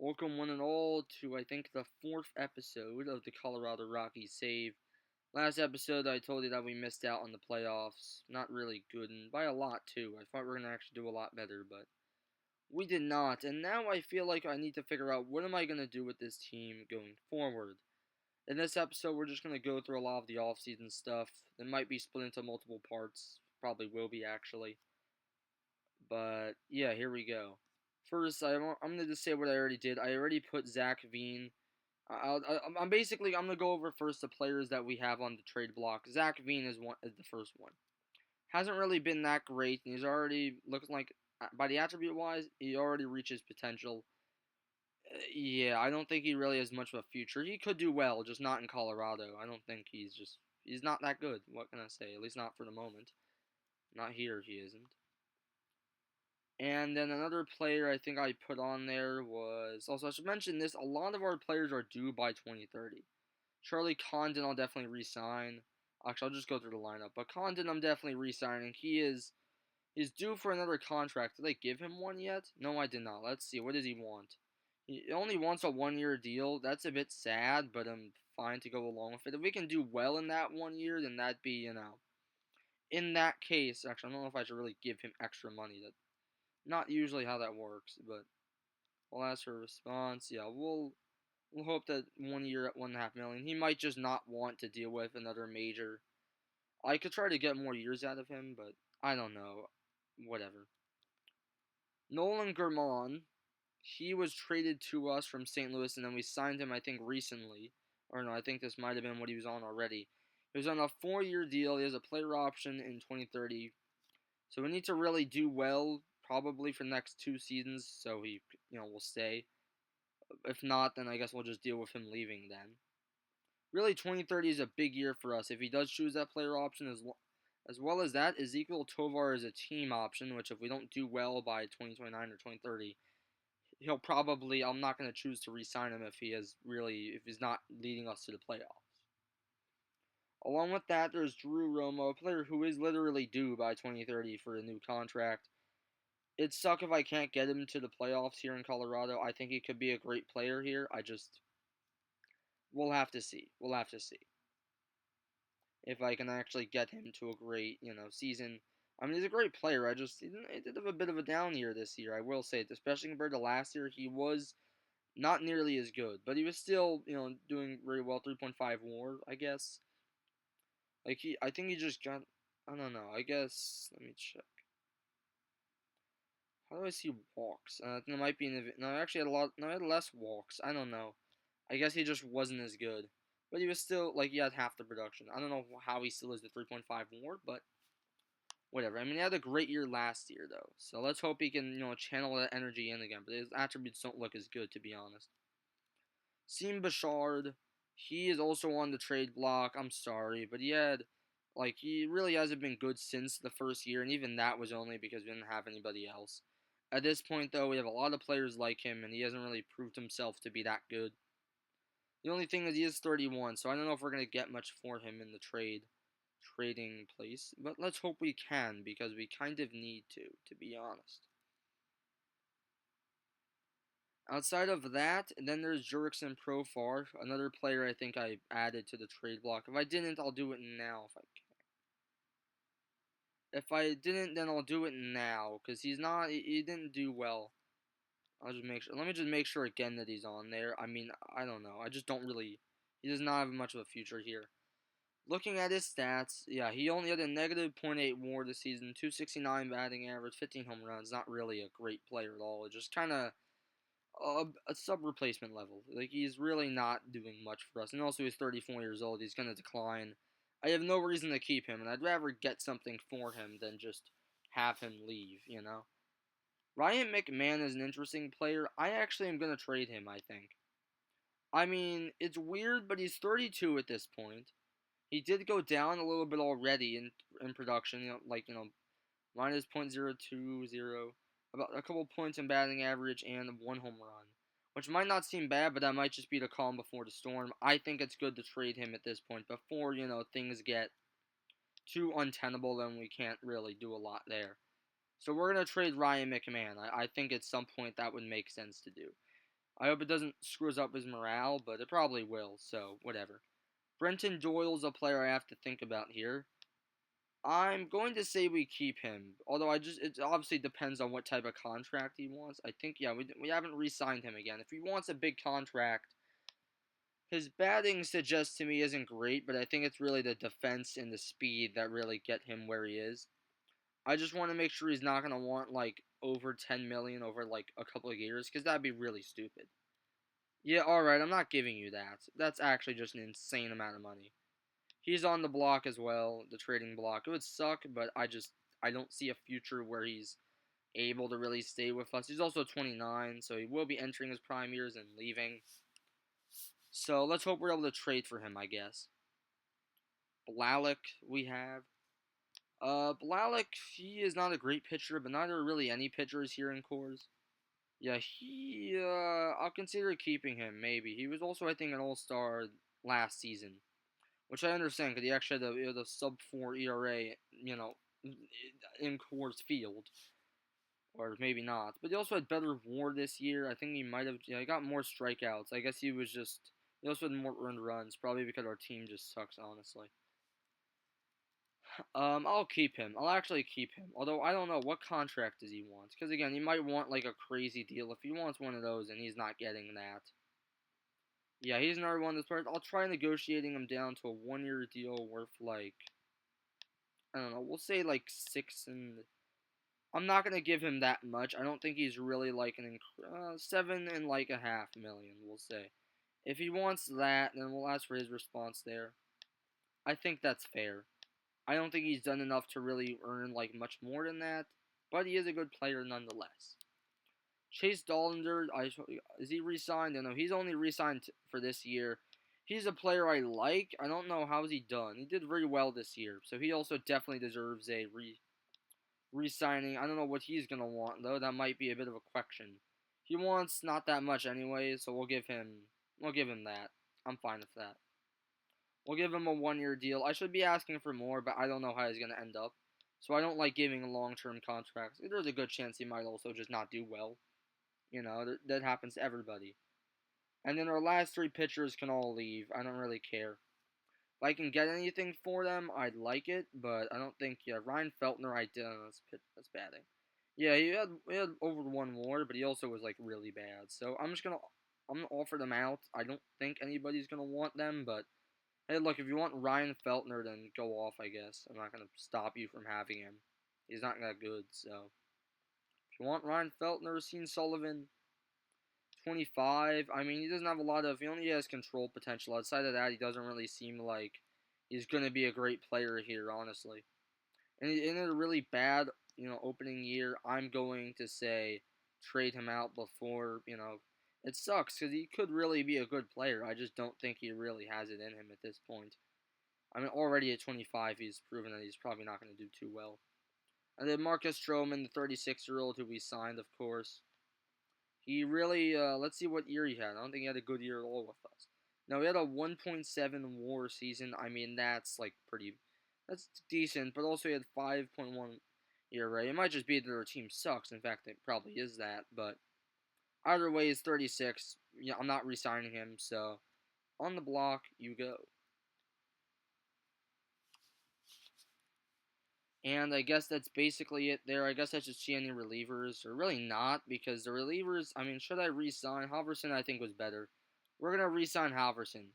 Welcome one and all to I think the fourth episode of the Colorado Rockies save. Last episode I told you that we missed out on the playoffs. Not really good, and by a lot too. I thought we were gonna actually do a lot better, but we did not. And now I feel like I need to figure out what am I gonna do with this team going forward. In this episode we're just gonna go through a lot of the offseason stuff. It might be split into multiple parts. Probably will be actually. But yeah, here we go. First, I'm gonna just say what I already did. I already put Zach Veen. I'm basically I'm gonna go over first the players that we have on the trade block. Zach Veen is the first one. Hasn't really been that great, and he's already looking like by the attribute wise, he already reaches potential. Yeah, I don't think he really has much of a future. He could do well, just not in Colorado. I don't think he's not that good. What can I say? At least not for the moment. Not here, he isn't. And then another player I think I put on there was also I should mention this. A lot of our players are due by 2030. Charlie Condon I'll definitely re-sign. Actually, I'll just go through the lineup. But Condon I'm definitely re-signing. He's due for another contract. Did I give him one yet? No, I did not. Let's see. What does he want? He only wants a 1-year deal. That's a bit sad, but I'm fine to go along with it. If we can do well in that 1 year, then that'd be, in that case, actually, I don't know if I should really give him extra money. That not usually how that works, but we'll ask for a response. Yeah, we'll hope that 1 year at 1.5 million. He might just not want to deal with another major. I could try to get more years out of him, but I don't know. Whatever. Nolan Germán, he was traded to us from St. Louis, and then we signed him, I think, recently. Or no, I think this might have been what he was on already. He was on a 4-year deal. He has a player option in 2030. So we need to really do well, probably for the next 2 seasons, so he, will stay. If not, then I guess we'll just deal with him leaving then. Really, 2030 is a big year for us. If he does choose that player option, as well as that, Ezequiel Tovar is a team option, which if we don't do well by 2029 or 2030, he'll probably, I'm not going to choose to re-sign him if if he's not leading us to the playoffs. Along with that, there's Drew Romo, a player who is literally due by 2030 for a new contract. It'd suck if I can't get him to the playoffs here in Colorado. I think he could be a great player here. We'll have to see. We'll have to see if I can actually get him to a great, season. I mean, he's a great player. He did have a bit of a down year this year. I will say it, especially compared to last year. He was not nearly as good, but he was still, doing very well. 3.5 WAR, I guess. I think he just got. I don't know. I guess let me check. How do I see walks? There might be no. I actually had a lot. No, I had less walks. I don't know. I guess he just wasn't as good, but he was still he had half the production. I don't know how he still is the 3.5 more, but whatever. I mean, he had a great year last year though, so let's hope he can channel that energy in again. But his attributes don't look as good, to be honest. Sim Bashard, he is also on the trade block. I'm sorry, but he really hasn't been good since the first year, and even that was only because we didn't have anybody else. At this point, though, we have a lot of players like him, and he hasn't really proved himself to be that good. The only thing is he is 31, so I don't know if we're going to get much for him in the trading place. But let's hope we can, because we kind of need to be honest. Outside of that, and then there's Jurickson Profar, another player I think I added to the trade block. If I didn't, I'll do it now if I can. If I didn't, then I'll do it now, because he didn't do well. I'll just make sure. Let me just make sure again that he's on there. I mean, I don't know. I just don't really. He does not have much of a future here. Looking at his stats, yeah, he only had a negative .8 WAR this season, 269 batting average, 15 home runs. Not really a great player at all. It's just kind of a sub replacement level. He's really not doing much for us. And also, he's 34 years old. He's going to decline. I have no reason to keep him, and I'd rather get something for him than just have him leave. Ryan McMahon is an interesting player. I actually am going to trade him, I think. I mean, it's weird, but he's 32 at this point. He did go down a little bit already in production, minus .020, about a couple points in batting average and 1 home run, which might not seem bad, but that might just be the calm before the storm. I think it's good to trade him at this point before things get too untenable, and we can't really do a lot there. So we're gonna trade Ryan McMahon. I think at some point that would make sense to do. I hope it doesn't screws up his morale, but it probably will, so whatever. Brenton Doyle's a player I have to think about here. I'm going to say we keep him, although it obviously depends on what type of contract he wants. I think, yeah, we haven't re-signed him again. If he wants a big contract, his batting suggests to me isn't great, but I think it's really the defense and the speed that really get him where he is. I just want to make sure he's not going to want like over 10 million over like a couple of years, because that'd be really stupid. Yeah, alright, I'm not giving you that. That's actually just an insane amount of money. He's on the block as well, the trading block. It would suck, but I don't see a future where he's able to really stay with us. He's also 29, so he will be entering his prime years and leaving. So let's hope we're able to trade for him, I guess. Blalock we have. Blalock, he is not a great pitcher, but neither are really any pitchers here in Coors. Yeah, I'll consider keeping him, maybe. He was also, I think, an all-star last season, which I understand, because he actually had a sub-4 ERA, in Coors Field. Or maybe not. But he also had better WAR this year. I think he might have, he got more strikeouts. I guess he also had more earned runs, probably because our team just sucks, honestly. I'll keep him. I'll actually keep him. Although I don't know what contract does he want. Because again, he might want like a crazy deal. If he wants one of those, and he's not getting that. Yeah, he's another one that's part. I'll try negotiating him down to a 1-year deal worth like, I don't know. We'll say like 6 and. I'm not gonna give him that much. I don't think he's really like 7.5 million. We'll say. If he wants that, then we'll ask for his response there. I think that's fair. I don't think he's done enough to really earn like much more than that, but he is a good player nonetheless. Chase Dollander, is he re-signed? No, he's only re-signed for this year. He's a player I like. I don't know how's he done. He did very well this year, so he also definitely deserves a re-signing. I don't know what he's gonna want though. That might be a bit of a question. He wants not that much anyway, so we'll give him that. I'm fine with that. We'll give him a 1-year deal. I should be asking for more, but I don't know how he's going to end up. So I don't like giving long-term contracts. There's a good chance he might also just not do well. That happens to everybody. And then our last 3 pitchers can all leave. I don't really care. If I can get anything for them, I'd like it, but I don't think, yeah, Ryan Feltner, I did. That's batting. Yeah, he had over 1 WAR, but he also was, like, really bad. So I'm gonna offer them out. I don't think anybody's gonna want them, but hey, look, if you want Ryan Feltner, then go off, I guess. I'm not going to stop you from having him. He's not that good, so. If you want Ryan Feltner, Sean Sullivan, 25. I mean, he doesn't have a lot of, he only has control potential. Outside of that, he doesn't really seem like he's going to be a great player here, honestly. And in a really bad, opening year, I'm going to say trade him out before, it sucks because he could really be a good player. I just don't think he really has it in him at this point. I mean, already at 25, he's proven that he's probably not going to do too well. And then Marcus Stroman, the 36-year-old who we signed, of course. He really, let's see what year he had. I don't think he had a good year at all with us. No, he had a 1.7 WAR season. I mean, that's that's decent. But also he had 5.1 ERA. It might just be that our team sucks. In fact, it probably is that. But either way, he's 36. Yeah, I'm not re-signing him. So on the block, you go. And I guess that's basically it there. I guess I should see any relievers, or really not, because the relievers, I mean, should I re-sign? Halverson, I think, was better. We're going to re-sign Halverson.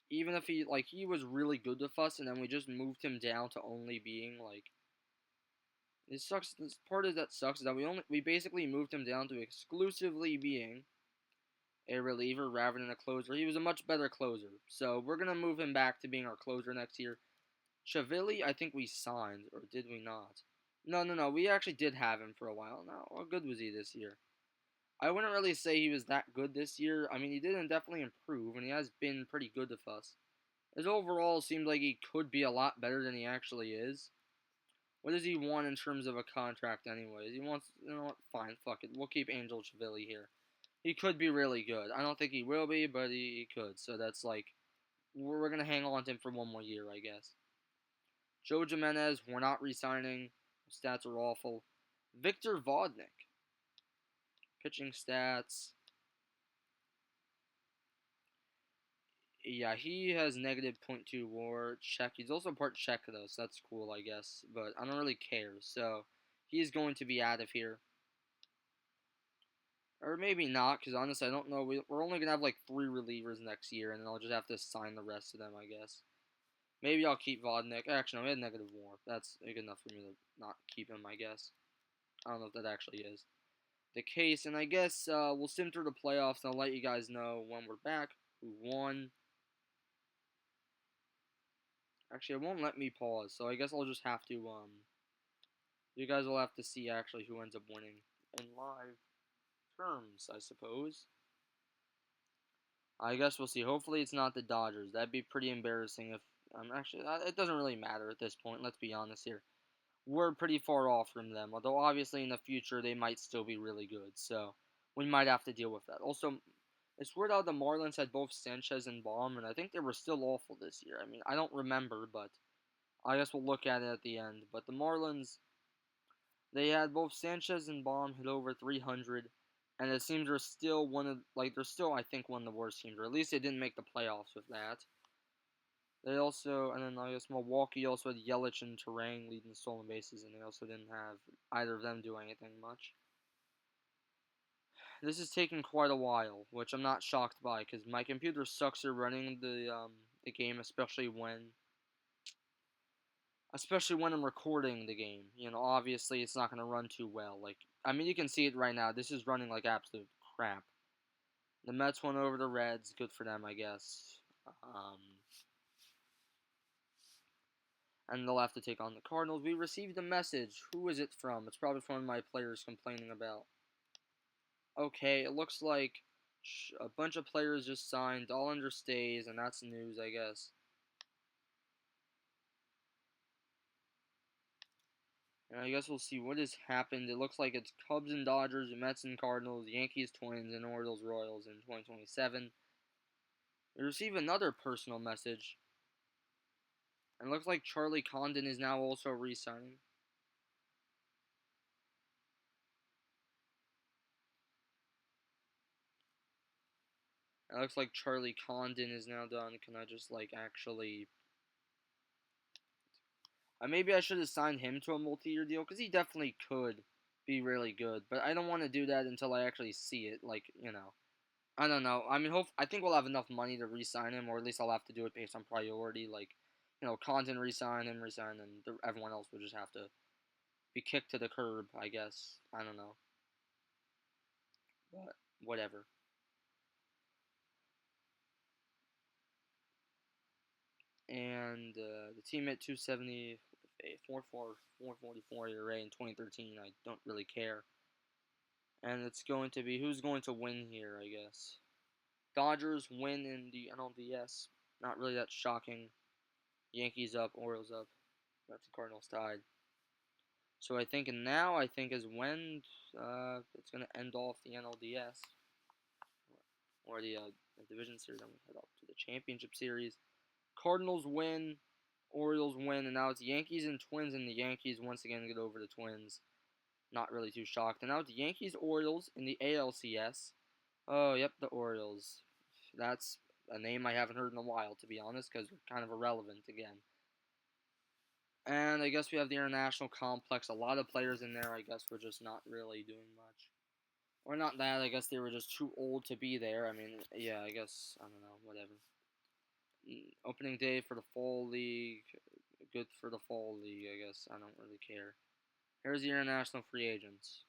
Even if he was really good with us, and then we just moved him down to only being, it sucks. This part is that sucks, is that we basically moved him down to exclusively being a reliever rather than a closer. He was a much better closer. So we're going to move him back to being our closer next year. Chavilli, I think we signed, or did we not? No. We actually did have him for a while now. How good was he this year? I wouldn't really say he was that good this year. I mean, he did definitely improve, and he has been pretty good with us. His overall seems like he could be a lot better than he actually is. What does he want in terms of a contract, anyways? He wants, what? Fine, fuck it. We'll keep Angel Chavilli here. He could be really good. I don't think he will be, but he could. So that's we're going to hang on to him for 1 more year, I guess. Joe Jimenez, we're not re-signing. Stats are awful. Victor Vodnik. Pitching stats. Yeah, he has negative .2 WAR. Czech. He's also part Czech though, so that's cool, I guess. But I don't really care. So he's going to be out of here. Or maybe not, because honestly, I don't know. We're only going to have like 3 relievers next year, and then I'll just have to sign the rest of them, I guess. Maybe I'll keep Vodnik. Actually, no, he had negative WAR. That's good enough for me to not keep him, I guess. I don't know if that actually is the case. And I guess we'll sim through the playoffs, and I'll let you guys know when we're back who won. Actually, it won't let me pause, so I guess I'll just have to, you guys will have to see actually who ends up winning in live terms, I suppose. I guess we'll see. Hopefully it's not the Dodgers. That'd be pretty embarrassing if, actually, it doesn't really matter at this point, let's be honest here. We're pretty far off from them, although obviously in the future they might still be really good, so we might have to deal with that. Also, it's weird how the Marlins had both Sanchez and Baum, and I think they were still awful this year. I mean, I don't remember, but I guess we'll look at it at the end. But the Marlins, they had both Sanchez and Baum hit over 300, and it seems they're still they're still, I think, one of the worst teams, or at least they didn't make the playoffs with that. They also, and then I guess Milwaukee also had Yelich and Terang leading stolen bases, and they also didn't have either of them do anything much. This is taking quite a while, which I'm not shocked by, because my computer sucks at running the game, especially when I'm recording the game. You know, obviously it's not going to run too well. Like, I mean, you can see it right now. This is running like absolute crap. The Mets won over the Reds. Good for them, I guess. And they'll have to take on the Cardinals. We received a message. Who is it from? It's probably from one of my players complaining about. Okay, it looks like a bunch of players just signed, all under stays, and that's news, I guess. And I guess we'll see what has happened. It looks like it's Cubs and Dodgers, Mets and Cardinals, Yankees, Twins, and Orioles, Royals in 2027. We receive another personal message. And it looks like Charlie Condon is now also re-signing. It looks like Charlie Condon is now done. Can I just, like, actually... maybe I should have signed him to a multi-year deal, because he definitely could be really good. But I don't want to do that until I actually see it, like, you know. I don't know. I mean, I think we'll have enough money to re-sign him, or at least I'll have to do it based on priority. Like, you know, Condon re-sign him, and everyone else will just have to be kicked to the curb, I guess. I don't know. But, whatever. And the team at 270, a 4.44 ERA in 2013. I don't really care. And it's going to be who's going to win here, I guess. Dodgers win in the NLDS. Not really that shocking. Yankees up, Orioles up. That's the Cardinals tied. So I think is when it's going to end off the NLDS or the division series. Then we head up to the championship series. Cardinals win, Orioles win, and now it's Yankees and Twins, and the Yankees once again get over the Twins. Not really too shocked. And now it's Yankees, Orioles in the ALCS. Oh, yep, the Orioles. That's a name I haven't heard in a while, to be honest, because they're kind of irrelevant again. And I guess we have the International Complex. A lot of players in there, I guess, were just not really doing much. Or not that, I guess they were just too old to be there. I mean, yeah, I guess, I don't know, whatever. Opening day for the Fall League. Good for the Fall League, I guess. I don't really care. Here's the international free agents.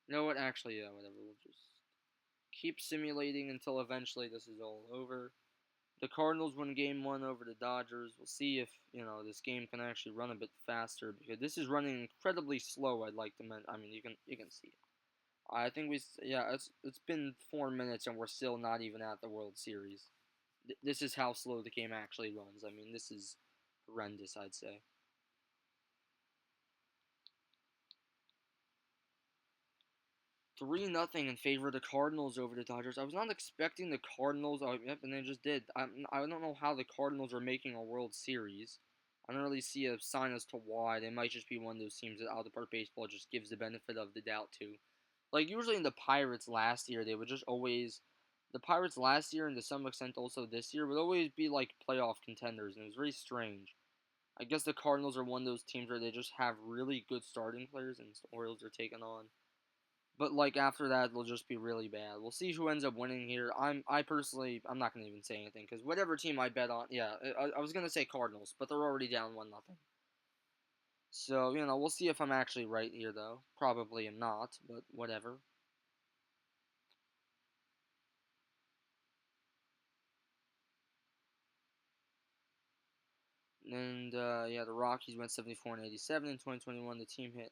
You know what? Actually, yeah, whatever. We'll just keep simulating until eventually this is all over. The Cardinals win game 1 over the Dodgers. We'll see if, you know, this game can actually run a bit faster, because this is running incredibly slow, I'd like to mention. I mean, you can see it. I think it's been 4 minutes and we're still not even at the World Series. This is how slow the game actually runs. I mean, this is horrendous, I'd say. 3-0 in favor of the Cardinals over the Dodgers. I was not expecting the Cardinals. Oh, yep, and they just did. I don't know how the Cardinals are making a World Series. I don't really see a sign as to why. They might just be one of those teams that out of the park baseball just gives the benefit of the doubt to. Like, usually in the Pirates last year, they would just always. The Pirates last year, and to some extent also this year, would always be like playoff contenders, and it was very strange. I guess the Cardinals are one of those teams where they just have really good starting players, and the Orioles are taking on. But like after that, they'll just be really bad. We'll see who ends up winning here. I personally, I'm not gonna even say anything because whatever team I bet on, yeah, I was gonna say Cardinals, but they're already down 1-0. So we'll see if I'm actually right here though. Probably am not, but whatever. And yeah, the Rockies went 74 and 87 in 2021. The team hit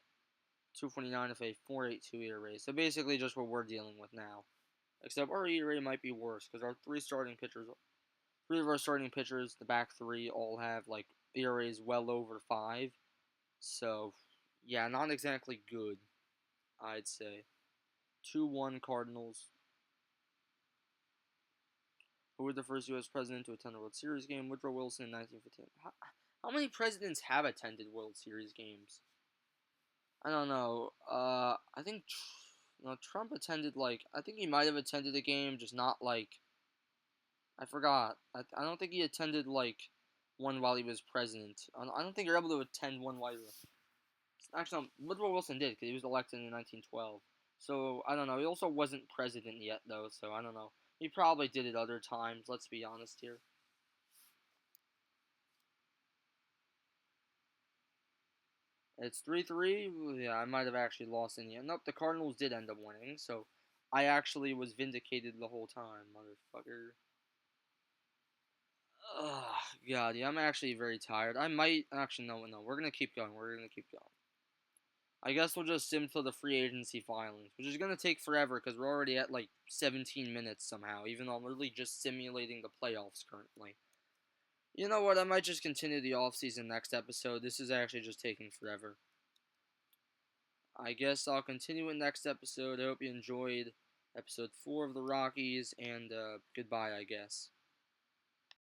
249 with a 4.82 ERA. So basically, just what we're dealing with now. Except our ERA might be worse because our three of our starting pitchers, the back three, all have like ERAs well over 5. So yeah, not exactly good, I'd say. 2-1 Cardinals. Who was the first U.S. president to attend a World Series game? Woodrow Wilson in 1915. How many presidents have attended World Series games? I don't know. I think Trump attended I think he might have attended a game, just not I forgot. I don't think he attended one while he was president. I don't think you're able to attend one while you're actually no, Woodrow Wilson did because he was elected in 1912. So I don't know. He also wasn't president yet though, so I don't know. He probably did it other times. Let's be honest here. It's 3-3. Yeah, I might have actually lost in the end. Nope, the Cardinals did end up winning, so I actually was vindicated the whole time, motherfucker. Ugh, God, yeah, I'm actually very tired. I might actually no. We're gonna keep going. We're gonna keep going. I guess we'll just sim till the free agency filings, which is gonna take forever because we're already at 17 minutes somehow. Even though I'm literally just simulating the playoffs currently. You know what? I might just continue the offseason next episode. This is actually just taking forever. I guess I'll continue it next episode. I hope you enjoyed episode 4 of the Rockies, and goodbye, I guess.